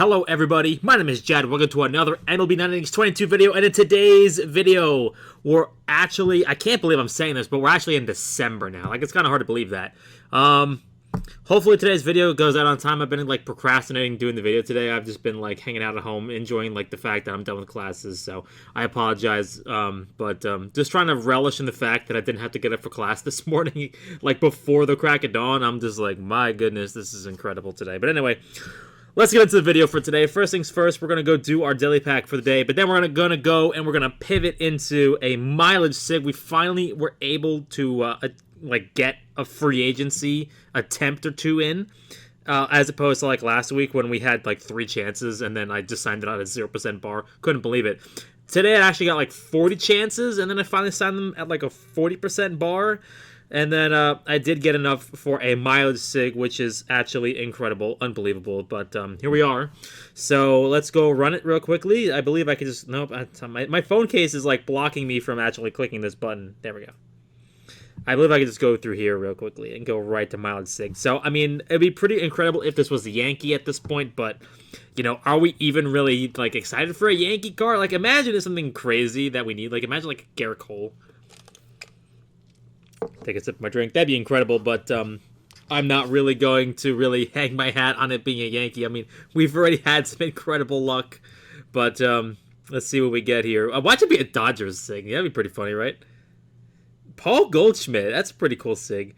Hello everybody, my name is Jed. Welcome to another MLB Innings 22 video, and in today's video, we're actually, I can't believe I'm saying this, but we're actually in December now. Like, it's kind of hard to believe that. Hopefully today's video goes out on time. I've been, like, procrastinating doing the video today. I've just been, like, hanging out at home, enjoying, like, the fact that I'm done with classes, so I apologize. But just trying to relish in the fact that I didn't have to get up for class this morning, like, before the crack of dawn. I'm just like, my goodness, this is incredible today. But anyway, let's get into the video for today. First things first, we're going to go do our daily pack for the day, but then we're going to go and we're going to pivot into a mileage sig. We finally were able to like get a free agency attempt or two in, as opposed to like last week when we had like 3 chances and then I just signed it on a 0% bar. Couldn't believe it. Today I actually got like 40 chances and then I finally signed them at like a 40% bar. And then I did get enough for a mileage sig, which is actually incredible, unbelievable. But here we are. So let's go run it real quickly. I believe I can just... Nope. My phone case is like blocking me from actually clicking this button. There we go. I believe I can just go through here real quickly and go right to mileage sig. So, I mean, it'd be pretty incredible if this was the Yankee at this point. But, you know, are we even really, like, excited for a Yankee card? Like, imagine it's something crazy that we need. Like, imagine, like, Garrett Cole. Take a sip of my drink. That'd be incredible, but I'm not really going to really hang my hat on it being a Yankee. I mean, we've already had some incredible luck, but let's see what we get here. Watch it be a Dodgers sig. That'd be pretty funny, right? Paul Goldschmidt. That's a pretty cool sig.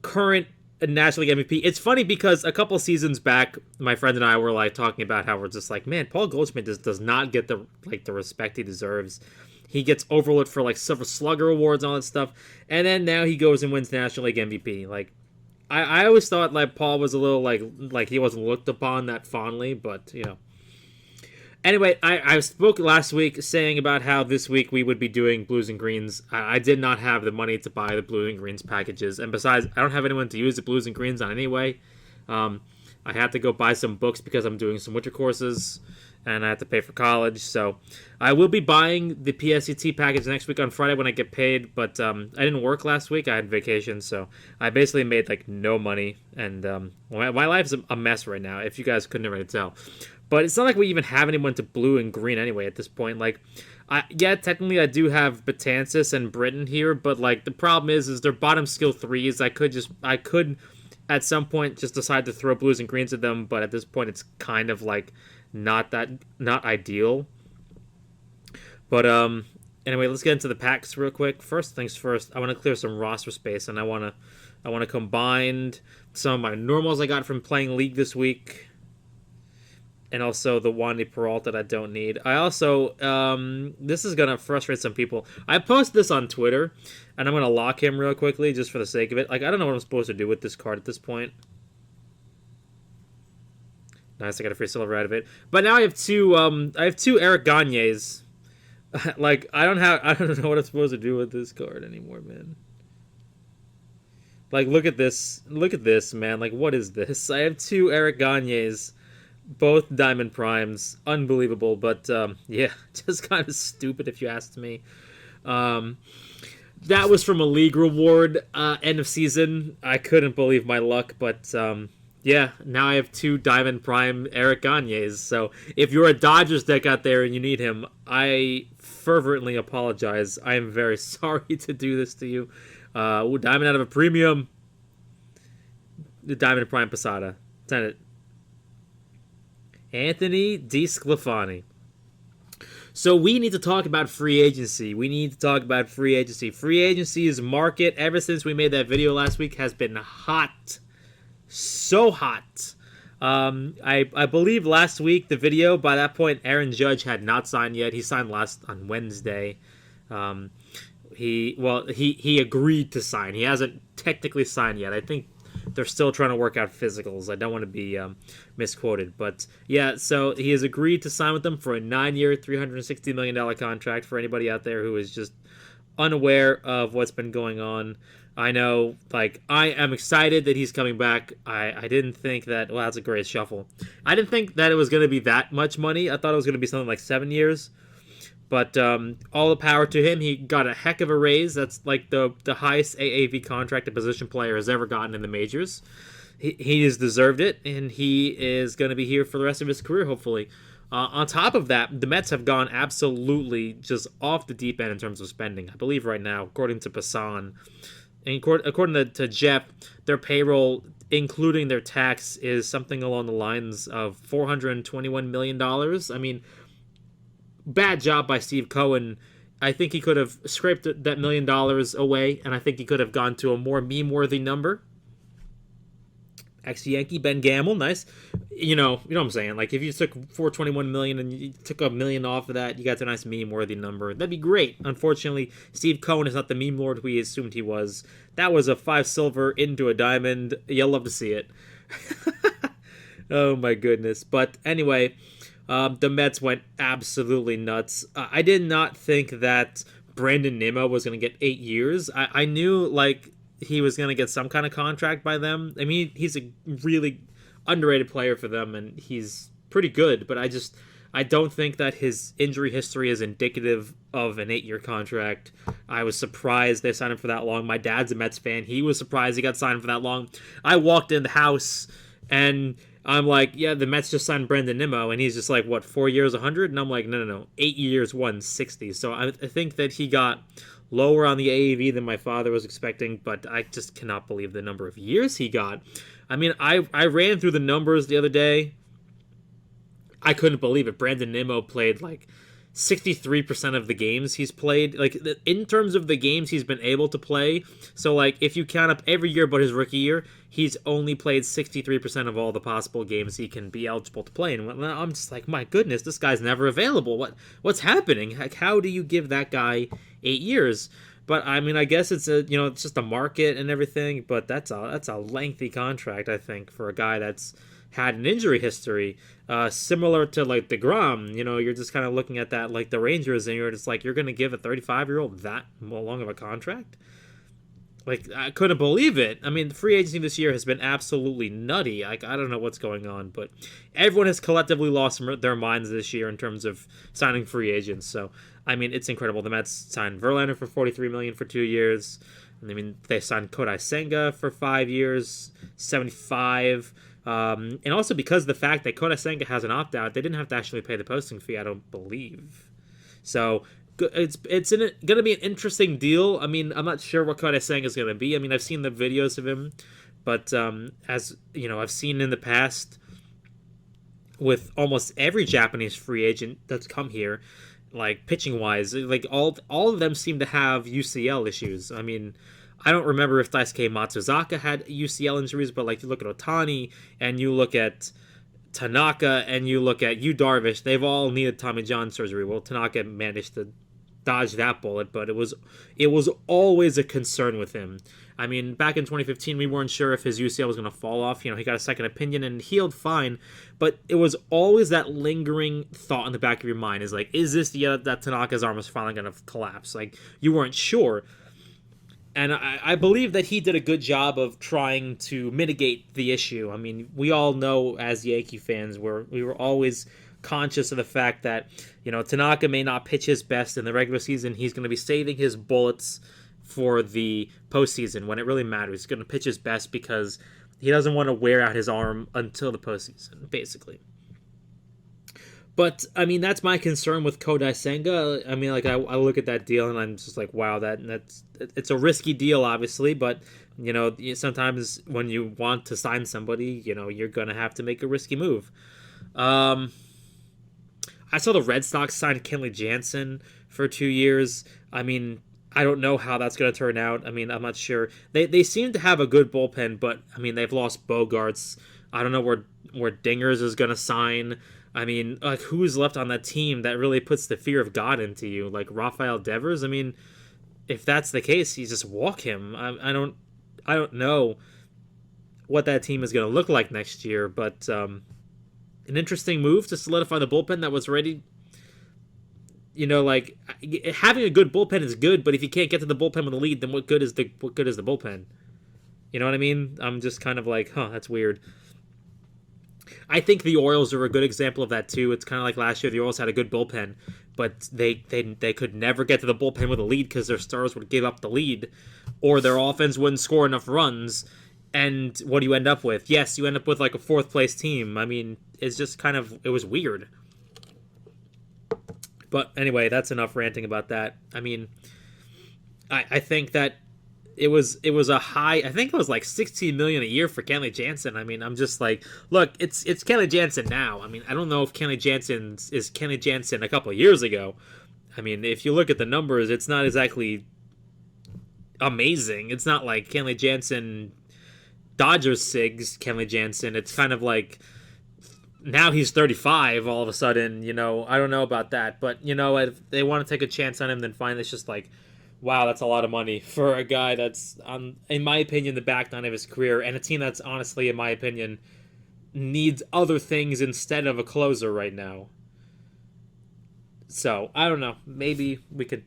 Current National League MVP. It's funny because a couple seasons back, my friend and I were like talking about how we're just like, man, Paul Goldschmidt just does not get the respect he deserves. He gets overlooked for, like, Silver Slugger awards and all that stuff. And then now he goes and wins National League MVP. Like, I always thought, like, Paul was a little, like he wasn't looked upon that fondly. But, you know. Anyway, I spoke last week saying about how this week we would be doing Blues and Greens. I did not have the money to buy the Blues and Greens packages. And besides, I don't have anyone to use the Blues and Greens on anyway. I had to go buy some books because I'm doing some winter courses. And I have to pay for college, so I will be buying the PSET package next week on Friday when I get paid, but I didn't work last week. I had vacation, so I basically made, like, no money, and my life's a mess right now, if you guys couldn't already tell. But it's not like we even have anyone to blue and green anyway at this point. Like, yeah, technically I do have Betances and Britton here, but, like, the problem is they're bottom skill 3s. I could at some point just decide to throw blues and greens at them, but at this point it's kind of, like, not ideal. But anyway, let's get into the packs real quick. First things first, I want to clear some roster space, and I want to combine some of my normals I got from playing League this week, and also the Wandy Peralta that I don't need. I also this is gonna frustrate some people. I posted this on Twitter, and I'm gonna lock him real quickly just for the sake of it. Like, I don't know what I'm supposed to do with this card at this point. Nice, I got a free silver out of it. But now I have two Eric Gagnes. Like, I don't know what I'm supposed to do with this card anymore, man. Like, look at this. Look at this, man. Like, what is this? I have 2 Eric Gagnes, both Diamond Primes. Unbelievable, but yeah, just kind of stupid if you asked me. That was from a league reward, end of season. I couldn't believe my luck, but yeah, now I have 2 Diamond Prime Eric Gagnes. So if you're a Dodgers deck out there and you need him, I fervently apologize. I am very sorry to do this to you. Diamond out of a premium. The Diamond Prime Posada. Send it. Anthony DeSclafani. So we need to talk about free agency. Free agency's market, ever since we made that video last week, has been hot. So hot. I believe last week, the video, by that point, Aaron Judge had not signed yet. He signed last on Wednesday. He agreed to sign. He hasn't technically signed yet. I think they're still trying to work out physicals. I don't want to be misquoted. But, yeah, so he has agreed to sign with them for a 9-year, $360 million contract for anybody out there who is just unaware of what's been going on. I know, like, I am excited that he's coming back. I didn't think that... Well, that's a great shuffle. I didn't think that it was going to be that much money. I thought it was going to be something like 7 years. But all the power to him. He got a heck of a raise. That's, like, the highest AAV contract a position player has ever gotten in the majors. he has deserved it, and he is going to be here for the rest of his career, hopefully. On top of that, the Mets have gone absolutely just off the deep end in terms of spending. I believe right now, according to Passan, and according to Jeff, their payroll, including their tax, is something along the lines of $421 million. I mean, bad job by Steve Cohen. I think he could have scraped that $1 million away, and I think he could have gone to a more meme-worthy number. Ex-Yankee Ben Gamel, nice. You know what I'm saying. Like if you took $421 million and you took $1 million off of that, you got to a nice meme-worthy number. That'd be great. Unfortunately, Steve Cohen is not the meme lord we assumed he was. That was a 5 silver into a diamond. You'll love to see it. Oh my goodness. But anyway, the Mets went absolutely nuts. I did not think that Brandon Nimmo was going to get 8 years. I knew like he was going to get some kind of contract by them. I mean, he's a really underrated player for them, and he's pretty good, but I don't think that his injury history is indicative of an 8-year contract. I was surprised they signed him for that long. My dad's a Mets fan. He was surprised he got signed for that long. I walked in the house, and I'm like, yeah, the Mets just signed Brandon Nimmo, and he's just like, what, 4 years, 100? And I'm like, no, 8 years, 160. So I think that he got lower on the AAV than my father was expecting, but I just cannot believe the number of years he got. I mean, I ran through the numbers the other day. I couldn't believe it. Brandon Nimmo played like 63% of the games he's played. Like in terms of the games he's been able to play. So like if you count up every year but his rookie year, he's only played 63% of all the possible games he can be eligible to play. And I'm just like, my goodness, this guy's never available. What's happening? Like, how do you give that guy 8 years? But I mean, I guess it's it's just a market and everything. But that's a lengthy contract, I think, for a guy that's had an injury history, similar to like DeGrom. You're just kind of looking at that like the Rangers, and you're just like, you're going to give a 35-year-old that long of a contract? Like, I couldn't believe it. I mean, the free agency this year has been absolutely nutty. Like, I don't know what's going on, but everyone has collectively lost their minds this year in terms of signing free agents. So, I mean, it's incredible. The Mets signed Verlander for $43 million for 2 years. I mean, they signed Kodai Senga for 5 years, 75. And also because of the fact that Kodai Senga has an opt-out, they didn't have to actually pay the posting fee, I don't believe. So it's going to be an interesting deal. I mean, I'm not sure what Kodai Senga is going to be. I mean, I've seen the videos of him, but as you know, I've seen in the past with almost every Japanese free agent that's come here, like pitching wise, like all of them seem to have UCL issues. I mean, I don't remember if Daisuke Matsuzaka had UCL injuries, but like you look at Otani and you look at Tanaka and you look at Yu Darvish, they've all needed Tommy John surgery. Well, Tanaka managed to dodge that bullet, but it was always a concern with him. I mean, back in 2015, we weren't sure if his UCL was going to fall off. He got a second opinion and healed fine, but it was always that lingering thought in the back of your mind is like, is this the year that Tanaka's arm is finally going to collapse? Like, you weren't sure. And I believe that he did a good job of trying to mitigate the issue. I mean, we all know as Yankee fans, we were always conscious of the fact that, Tanaka may not pitch his best in the regular season. He's going to be saving his bullets for the postseason when it really matters. He's going to pitch his best because he doesn't want to wear out his arm until the postseason, basically. But, I mean, that's my concern with Kodai Senga. I mean, like, I look at that deal and I'm just like, wow, it's a risky deal, obviously. But, sometimes when you want to sign somebody, you're going to have to make a risky move. I saw the Red Sox sign Kenley Jansen for 2 years. I mean, I don't know how that's going to turn out. I mean, I'm not sure. They seem to have a good bullpen, but, I mean, they've lost Bogarts. I don't know where Dingers is going to sign. I mean, like, who's left on that team that really puts the fear of God into you? Like, Rafael Devers? I mean, if that's the case, you just walk him. I don't know what that team is going to look like next year, but an interesting move to solidify the bullpen that was ready. Like, having a good bullpen is good, but if you can't get to the bullpen with a lead, then what good is the bullpen? You know what I mean? I'm just kind of like, that's weird. I think the Orioles are a good example of that too. It's kind of like last year. The Orioles had a good bullpen, but they could never get to the bullpen with a lead because their stars would give up the lead, or their offense wouldn't score enough runs. And what do you end up with? Yes, you end up with like a fourth place team. I mean, it's just kind of, it was weird. But anyway, that's enough ranting about that. I mean, I think that it was a high. I think it was like 16 million a year for Kenley Jansen. I mean, I'm just like, look, it's Kenley Jansen now. I mean, I don't know if Kenley Jansen is Kenley Jansen a couple of years ago. I mean, if you look at the numbers, it's not exactly amazing. It's not like Kenley Jansen Dodgers Sigs Kenley Jansen. It's kind of like now he's 35 all of a sudden. I don't know about that, but if they want to take a chance on him, then fine. It's just like, wow, that's a lot of money for a guy that's on, in my opinion, the back nine of his career, and a team that's honestly, in my opinion, needs other things instead of a closer right now. So I don't know. Maybe we could,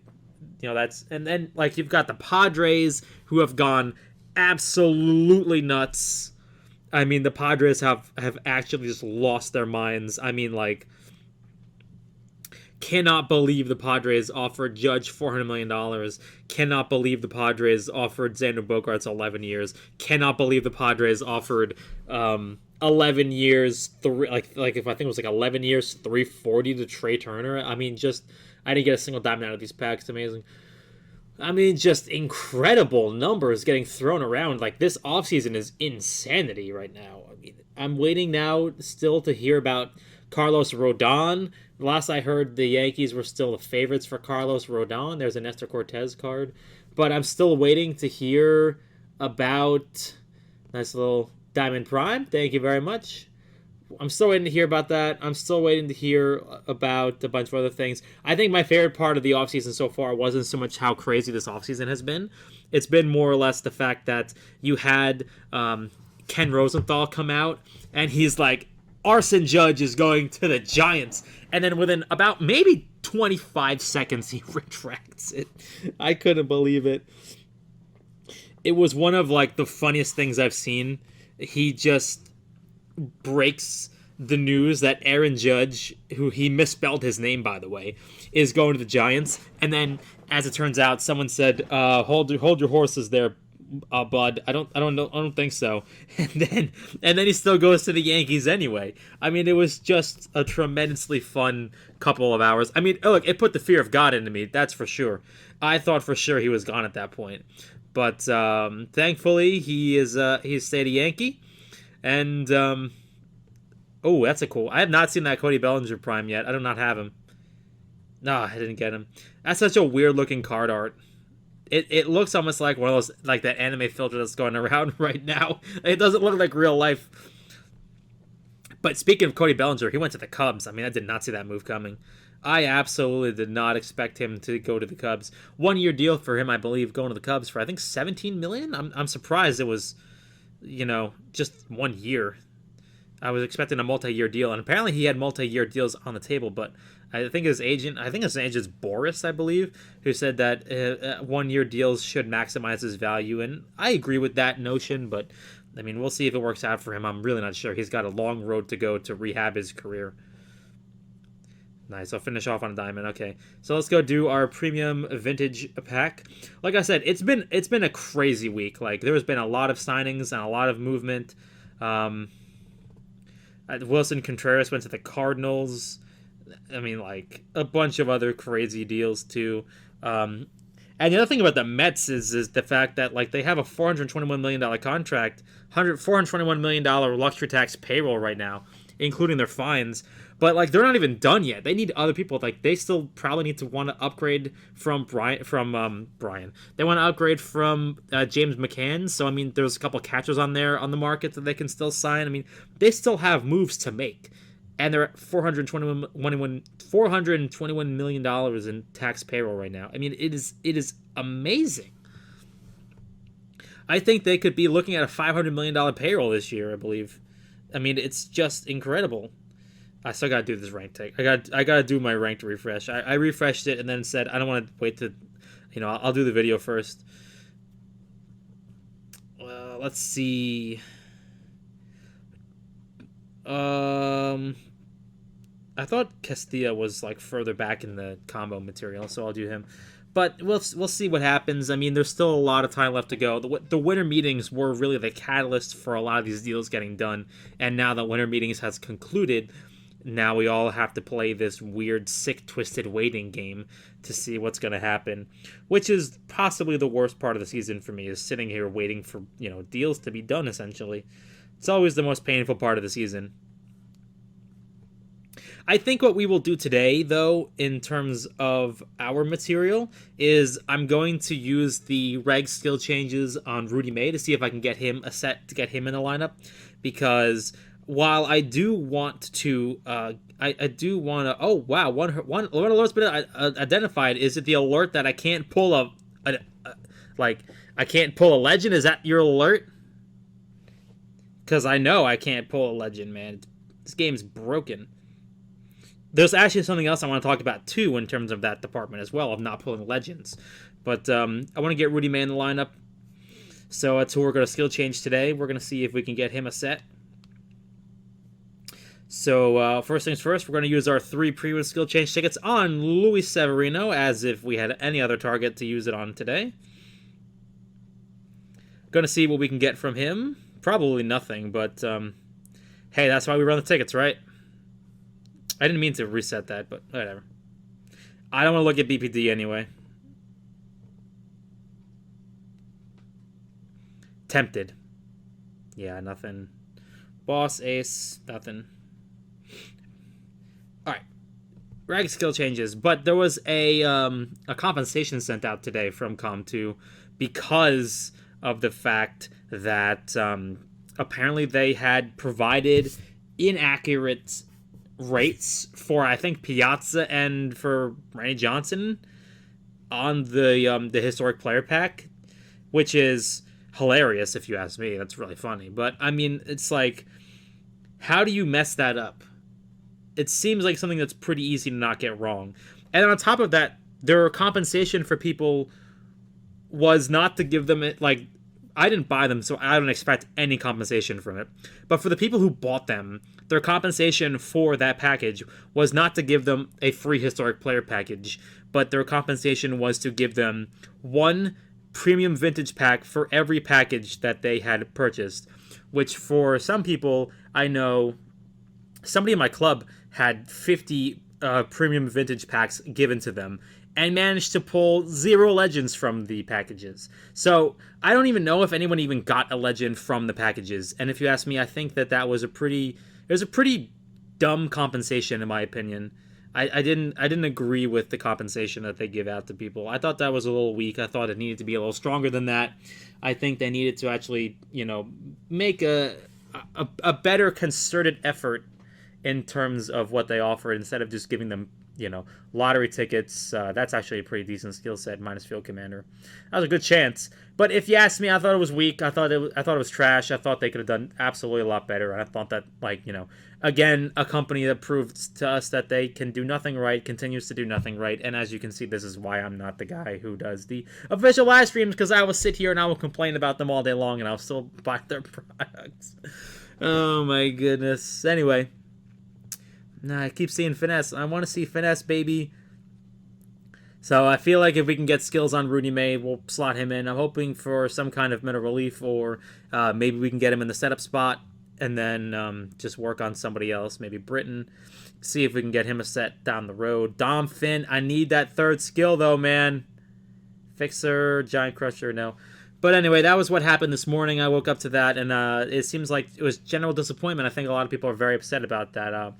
that's, and then like you've got the Padres who have gone absolutely nuts. I mean, the Padres have actually just lost their minds. I mean, like, cannot believe the Padres offered Judge $400 million. Cannot believe the Padres offered Xander Bogaerts 11 years. Cannot believe the Padres offered 11 years, like if I think it was like 11 years, 340 to Trey Turner. I mean, just, I didn't get a single diamond out of these packs. It's amazing. I mean, just incredible numbers getting thrown around. Like, this offseason is insanity right now. I mean, I'm waiting now still to hear about Carlos Rodon. Last I heard, the Yankees were still the favorites for Carlos Rodon. There's a Nestor Cortez card. But I'm still waiting to hear about, nice little Diamond Prime. Thank you very much. I'm still waiting to hear about that. I'm still waiting to hear about a bunch of other things. I think my favorite part of the offseason so far wasn't so much how crazy this offseason has been. It's been more or less the fact that you had Ken Rosenthal come out, and he's like, Arson Judge is going to the Giants. And then within about maybe 25 seconds, he retracts it. I couldn't believe it. It was one of like the funniest things I've seen. He just breaks the news that Aaron Judge, who he misspelled his name by the way, is going to the Giants. And then, as it turns out, someone said, "Hold your horses there, bud. I don't think so." And then he still goes to the Yankees anyway. I mean, it was just a tremendously fun couple of hours. I mean, look, it put the fear of God into me. That's for sure. I thought for sure he was gone at that point, but thankfully he stayed a Yankee. And oh, that's a cool. I have not seen that Cody Bellinger Prime yet. I do not have him. No, I didn't get him. That's such a weird looking card art. It looks almost like one of those, like that anime filter that's going around right now. It doesn't look like real life. But speaking of Cody Bellinger, he went to the Cubs. I mean, I did not see that move coming. I absolutely did not expect him to go to the Cubs. 1 year deal for him, I believe, going to the Cubs for I think $17 million. I'm surprised it was, just 1 year. I was expecting a multi-year deal, and apparently he had multi-year deals on the table, but I think his agent's Boris, I believe, who said that 1 year deals should maximize his value, and I agree with that notion, but I mean, we'll see if it works out for him. I'm really not sure. He's got a long road to go to rehab his career. Nice. I'll finish off on a diamond. Okay, so let's go do our premium vintage pack. Like I said, it's been a crazy week. Like, there's been a lot of signings and a lot of movement. Wilson Contreras went to the Cardinals. I mean, like, a bunch of other crazy deals too. And the other thing about the Mets is the fact that, like, they have a $421 million contract, $421 million luxury tax payroll right now, including their fines. But, like, they're not even done yet. They need other people. Like, they still probably need to want to upgrade from Brian. They want to upgrade from James McCann. So, I mean, there's a couple catchers on the market that they can still sign. I mean, they still have moves to make. And they're at $421 million in tax payroll right now. I mean, it is amazing. I think they could be looking at a $500 million payroll this year, I believe. I mean, it's just incredible. I still gotta do this ranked take. I gotta do my ranked refresh. I refreshed it and then said I don't want to wait to, I'll do the video first. Let's see. I thought Castilla was like further back in the combo material, so I'll do him. But we'll see what happens. I mean, there's still a lot of time left to go. The winter meetings were really the catalyst for a lot of these deals getting done, and now that winter meetings has concluded, now we all have to play this weird, sick, twisted waiting game to see what's going to happen, which is possibly the worst part of the season for me, is sitting here waiting for, deals to be done, essentially. It's always the most painful part of the season. I think what we will do today, though, in terms of our material, is I'm going to use the reg skill changes on Rudy May to see if I can get him a set to get him in the lineup, because while I do want to, I do want to. Oh wow, one alert's been identified. Is it the alert that I can't pull I can't pull a legend? Is that your alert? Because I know I can't pull a legend, man. This game's broken. There's actually something else I want to talk about, too, in terms of that department as well, of not pulling legends. But I want to get Rudy May in the lineup. So that's who we're going to skill change today. We're going to see if we can get him a set. So first things first, we're going to use our 3 pre-win skill change tickets on Luis Severino, as if we had any other target to use it on today. Going to see what we can get from him. Probably nothing, but hey, that's why we run the tickets, right? I didn't mean to reset that, but whatever. I don't want to look at BPD anyway. Tempted. Yeah, nothing. Boss, ace, nothing. Alright. Rag skill changes, but there was a compensation sent out today from Com2 because of the fact that apparently they had provided inaccurate rates for, I think, Piazza and for Randy Johnson on the historic player pack, which is hilarious if you ask me. That's really funny. But I mean, it's like, how do you mess that up? It seems like something that's pretty easy to not get wrong. And on top of that, their compensation for people was not to give them it, like, I didn't buy them, so I don't expect any compensation from it. But for the people who bought them, their compensation for that package was not to give them a free historic player package, but their compensation was to give them 1 premium vintage pack for every package that they had purchased, which for some people, I know somebody in my club had 50 premium vintage packs given to them and managed to pull 0 legends from the packages. So I don't even know if anyone even got a legend from the packages. And if you ask me, I think that was a pretty dumb compensation in my opinion. I didn't agree with the compensation that they give out to people. I thought that was a little weak. I thought it needed to be a little stronger than that. I think they needed to actually, make a better concerted effort in terms of what they offer instead of just giving them, lottery tickets. That's actually a pretty decent skill set, minus field commander. That was a good chance. But if you ask me, I thought it was weak. I thought it was trash. I thought they could have done absolutely a lot better. And I thought that, again, a company that proved to us that they can do nothing right continues to do nothing right. And as you can see, this is why I'm not the guy who does the official live streams, because I will sit here and I will complain about them all day long and I'll still buy their products. Oh my goodness. Anyway. Nah, I keep seeing finesse. I want to see finesse, baby. So I feel like if we can get skills on Rudy May, we'll slot him in. I'm hoping for some kind of mental relief, or maybe we can get him in the setup spot and then just work on somebody else, maybe Britain. See if we can get him a set down the road. Dom Finn, I need that 3rd skill, though, man. Fixer, Giant Crusher, no. But anyway, that was what happened this morning. I woke up to that, and it seems like it was general disappointment. I think a lot of people are very upset about that.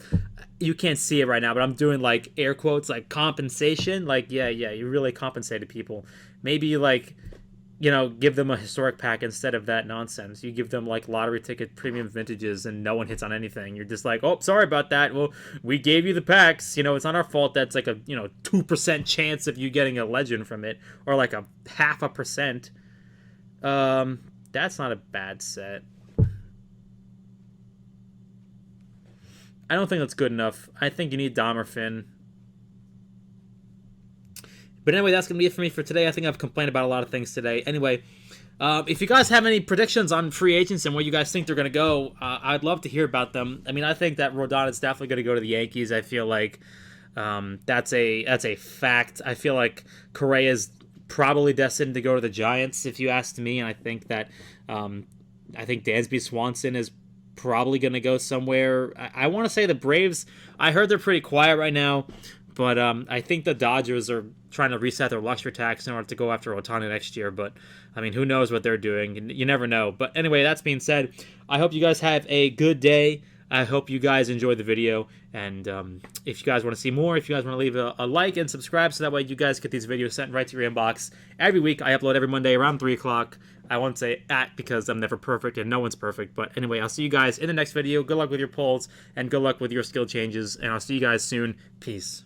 You can't see it right now, but I'm doing, like, air quotes, like, compensation. Like, yeah, you really compensated people. Maybe, like, give them a historic pack instead of that nonsense. You give them, like, lottery ticket premium vintages, and no one hits on anything. You're just like, oh, sorry about that. Well, we gave you the packs. It's not our fault that's, like, a, 2% chance of you getting a legend from it, or, like, a 0.5%. That's not a bad set. I don't think that's good enough. I think you need Dom or Finn. But anyway, that's going to be it for me for today. I think I've complained about a lot of things today. Anyway, if you guys have any predictions on free agents and where you guys think they're going to go, I'd love to hear about them. I mean, I think that Rodon is definitely going to go to the Yankees. I feel like That's a fact. I feel like Correa's probably destined to go to the Giants, if you asked me, and I think Dansby Swanson is probably going to go somewhere. I want to say the Braves. I heard they're pretty quiet right now, but I think the Dodgers are trying to reset their luxury tax in order to go after Ohtani next year. But I mean, who knows what they're doing? You never know. But anyway, that's being said, I hope you guys have a good day. I hope you guys enjoyed the video, and if you guys want to see more, if you guys want to leave a like and subscribe, so that way you guys get these videos sent right to your inbox every week. I upload every Monday around 3 o'clock. I won't say at, because I'm never perfect and no one's perfect, but anyway, I'll see you guys in the next video. Good luck with your polls, and good luck with your skill changes, and I'll see you guys soon. Peace.